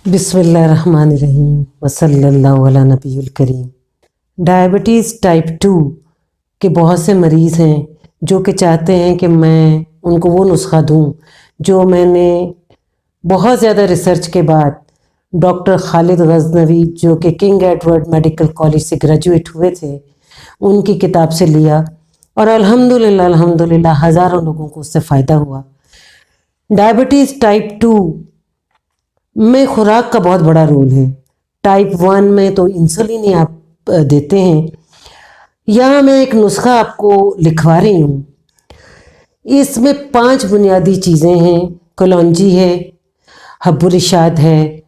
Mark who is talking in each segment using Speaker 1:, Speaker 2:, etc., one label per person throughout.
Speaker 1: बिस्मिल्लाहिर्रहमानिर्रहीम वसल्लल्लाहु अला नबील करीम। Diabetes type 2 के बहुत से मरीज़ हैं जो कि चाहते हैं कि मैं उनको वो नुस्खा दूं जो मैंने बहुत ज़्यादा रिसर्च के बाद डॉक्टर खालिद गज़नवी जो कि किंग एडवर्ड मेडिकल कॉलेज से ग्रेजुएट हुए थे उनकी किताब से लिया और अल्हम्दुलिल्लाह हज़ारों लोगों को उससे फ़ायदा हुआ। डायबिटीज़ टाइप 2 में खुराक का बहुत बड़ा रोल है। टाइप 1 में तो इंसुलिन ही आप देते हैं। यहाँ मैं एक नुस्खा आपको लिखवा रही हूँ। इसमें 5 बुनियादी चीज़ें हैं। कलौंजी है, हब्बुल-इशाद है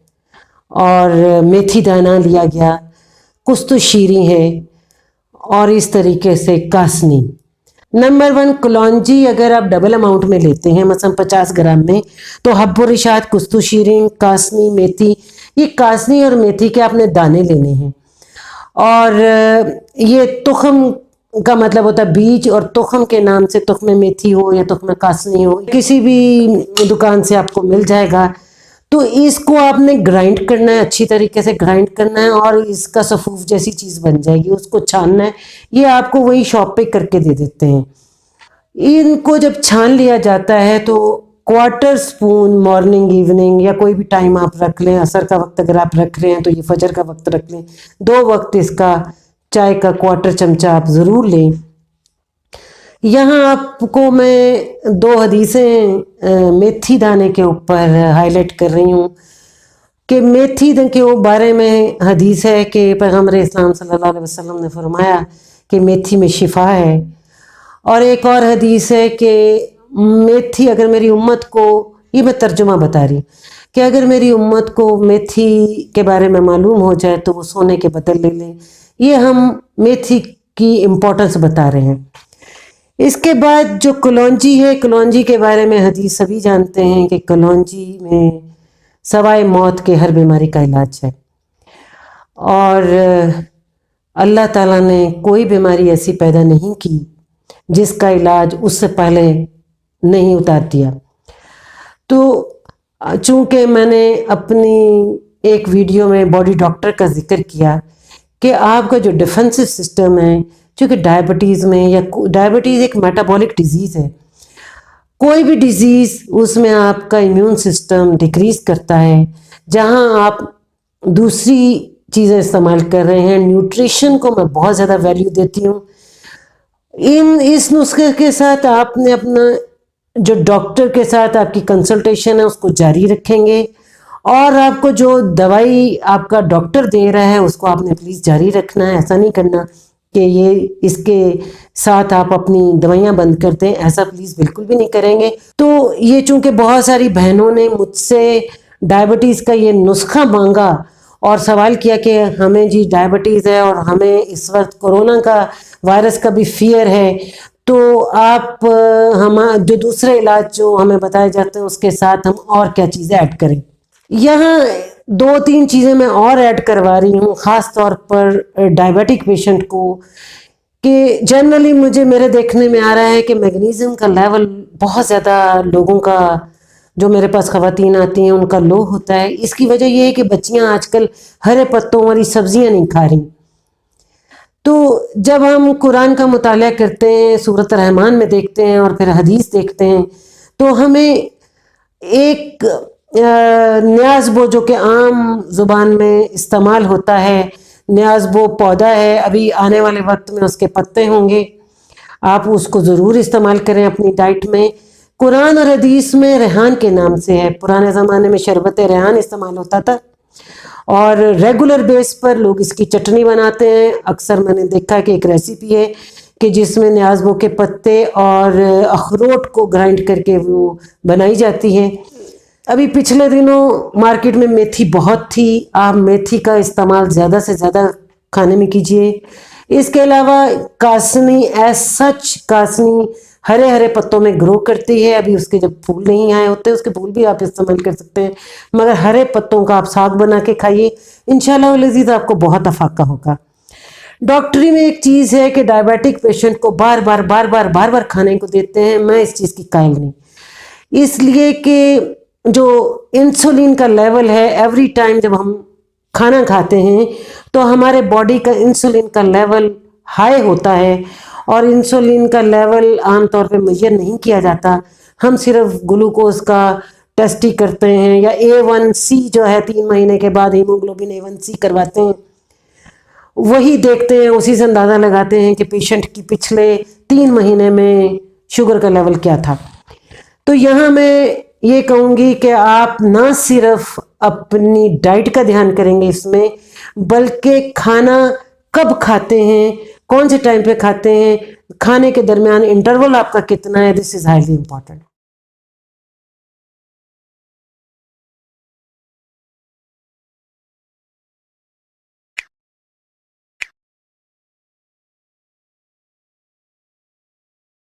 Speaker 1: और मेथी दाना लिया गया, कुस्तुशीरी है और इस तरीके से कासनी। नंबर 1 कलौंजी अगर आप डबल अमाउंट में लेते हैं मसलन 50 ग्राम में, तो हब्बुल-इशाद, कुस्तुशीरी, कासनी, मेथी, ये कासनी और मेथी के आपने दाने लेने हैं। और ये तुखम का मतलब होता है बीज, और तुखम के नाम से तुखम मेथी हो या तुखम कासनी हो किसी भी दुकान से आपको मिल जाएगा। तो इसको आपने ग्राइंड करना है, अच्छी तरीके से ग्राइंड करना है और इसका सफूफ जैसी चीज़ बन जाएगी, उसको छानना है। ये आपको वही शॉप पे करके दे देते हैं। इनको जब छान लिया जाता है तो क्वार्टर स्पून मॉर्निंग इवनिंग या कोई भी टाइम आप रख लें, असर का वक्त अगर आप रख रहे हैं तो ये फजर का वक्त रख लें, 2 वक्त इसका चाय का क्वार्टर चमचा आप ज़रूर लें। यहाँ आपको मैं 2 हदीसें मेथी दाने के ऊपर हाईलाइट कर रही हूँ कि मेथी के बारे में हदीस है कि पैगम्बर इस्लाम सल्लल्लाहु अलैहि वसल्लम ने फरमाया कि मेथी में शिफा है। और एक और हदीस है कि मेथी अगर मेरी उम्मत को, ये मैं तर्जुमा बता रही कि अगर मेरी उम्मत को मेथी के बारे में मालूम हो जाए तो वो सोने के बदल ले लें। ये हम मेथी की इम्पोर्टेंस बता रहे हैं। इसके बाद जो कलौंजी है, कलौंजी के बारे में हदीस सभी जानते हैं कि कलौंजी में सवाए मौत के हर बीमारी का इलाज है और अल्लाह ताला ने कोई बीमारी ऐसी पैदा नहीं की जिसका इलाज उससे पहले नहीं उतार दिया। तो चूँकि मैंने अपनी एक वीडियो में बॉडी डॉक्टर का जिक्र किया कि आपका जो डिफेंसिव सिस्टम है, चूँकि डायबिटीज़ में, या डायबिटीज़ एक मेटाबॉलिक डिजीज़ है, कोई भी डिजीज़ उसमें आपका इम्यून सिस्टम डिक्रीज़ करता है। जहाँ आप दूसरी चीज़ें इस्तेमाल कर रहे हैं, न्यूट्रिशन को मैं बहुत ज़्यादा वैल्यू देती हूँ। इस नुस्खे के साथ आपने अपना जो डॉक्टर के साथ आपकी कंसल्टेशन है उसको जारी रखेंगे और आपको जो दवाई आपका डॉक्टर दे रहा है उसको आपने प्लीज़ जारी रखना है। ऐसा नहीं करना कि ये इसके साथ आप अपनी दवाइयाँ बंद कर दें, ऐसा प्लीज़ बिल्कुल भी नहीं करेंगे। तो ये चूँकि बहुत सारी बहनों ने मुझसे डायबिटीज़ का ये नुस्खा मांगा और सवाल किया कि हमें जी डायबिटीज़ है और हमें इस वक्त कोरोना का वायरस का भी फियर है, तो आप हम जो दूसरे इलाज जो हमें बताए जाते हैं उसके साथ हम और क्या चीज़ें ऐड करें। यहाँ 2-3 चीज़ें मैं और ऐड करवा रही हूँ ख़ास तौर पर डायबिटिक पेशेंट को, कि जनरली मेरे देखने में आ रहा है कि मैग्नीशियम का लेवल बहुत ज़्यादा लोगों का, जो मेरे पास ख़वातीन आती हैं उनका लो होता है। इसकी वजह यह है कि बच्चियाँ आजकल हरे पत्तों वाली सब्जियाँ नहीं खा रही। तो जब हम कुरान का मुताला करते हैं, सूरत रहमान में देखते हैं और फिर हदीस देखते हैं, तो हमें एक न्याज़बो जो कि आम ज़ुबान में इस्तेमाल होता है, न्याज़बो पौधा है, अभी आने वाले वक्त में उसके पत्ते होंगे, आप उसको ज़रूर इस्तेमाल करें अपनी डाइट में। कुरान और हदीस में रेहान के नाम से है। पुराने ज़माने में शरबत रेहान इस्तेमाल होता था और रेगुलर बेस पर लोग इसकी चटनी बनाते हैं। अक्सर मैंने देखा कि एक रेसिपी है कि जिसमें न्याज़बो के पत्ते और अखरोट को ग्राइंड करके वो बनाई जाती है। अभी पिछले दिनों मार्केट में मेथी बहुत थी, आप मेथी का इस्तेमाल ज़्यादा से ज़्यादा खाने में कीजिए। इसके अलावा कासनी, एज सच कासनी हरे हरे पत्तों में ग्रो करती है। अभी उसके जब फूल नहीं आए होते उसके फूल भी आप इस्तेमाल कर सकते हैं, मगर हरे पत्तों का आप साग बना के खाइए, इंशाल्लाह लजीज आपको बहुत अफाका होगा। डॉक्टरी में एक चीज़ है कि डायबिटिक पेशेंट को बार बार खाने को देते हैं। मैं इस चीज़ की कायल नहीं, इसलिए कि जो इंसुलिन का लेवल है, एवरी टाइम जब हम खाना खाते हैं तो हमारे बॉडी का इंसुलिन का लेवल हाई होता है, और इंसुलिन का लेवल आमतौर पे मेजर नहीं किया जाता, हम सिर्फ ग्लूकोज का टेस्ट ही करते हैं, या A1C जो है 3 महीने के बाद हीमोग्लोबिन A1C करवाते हैं, वही देखते हैं, उसी से अंदाज़ा लगाते हैं कि पेशेंट की पिछले 3 महीने में शुगर का लेवल क्या था। तो यहाँ मैं ये कहूँगी कि आप ना सिर्फ अपनी डाइट का ध्यान करेंगे इसमें, बल्कि खाना कब खाते हैं, कौन से टाइम पे खाते हैं, खाने के दरमियान इंटरवल आपका कितना है, दिस इज़ हाईली इम्पॉर्टेंट।